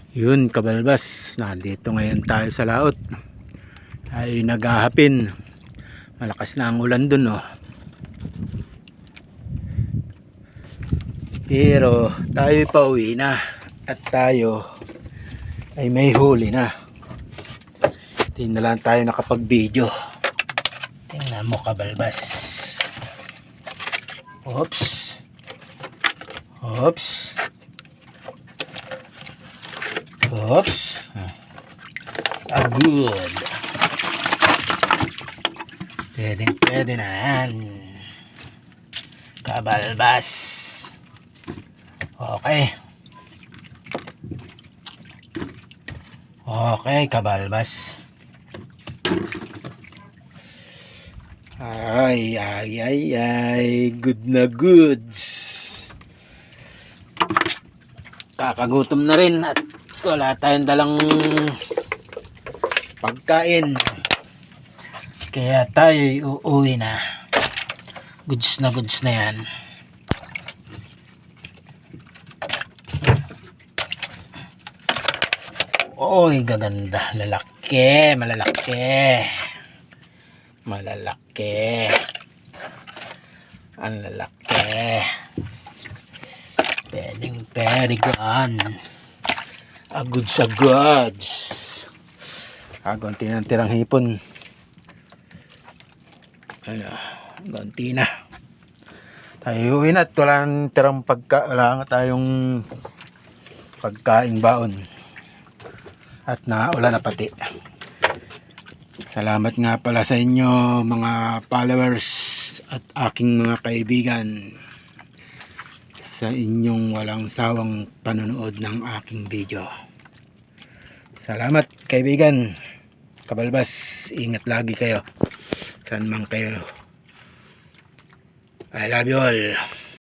Yun kabalbas, nandito ngayon tayo sa laot. Tayo naghahapin. Malakas na ang ulan dun, oh. Pero tayo pauwi na at tayo ay may huli na. Hindi na lang tayo nakapag-video. Tingnan mo kabalbas. Oops. Oops. Oops. Good. Pwede na yan. Kabalbas. Okay. Okay, kabalbas. Ay. Good na goods. Kakagutom na rin at wala tayong dalang pagkain. Kaya tayo uuwi na. Goods na yan. Oy, gaganda. Lalaki, malalaki. Malalaki. Ang lalaki. Pwede gan. Goods. Konti ng tirang hipon. Konti na. Tayo uwi na at wala nga tayong pagkain baon. At naulan na pati. Salamat nga pala sa inyo mga followers at aking mga kaibigan sa inyong walang sawang panonood ng aking video. Salamat kaibigan. Kabalbas, ingat lagi kayo saan man kayo. I love you all.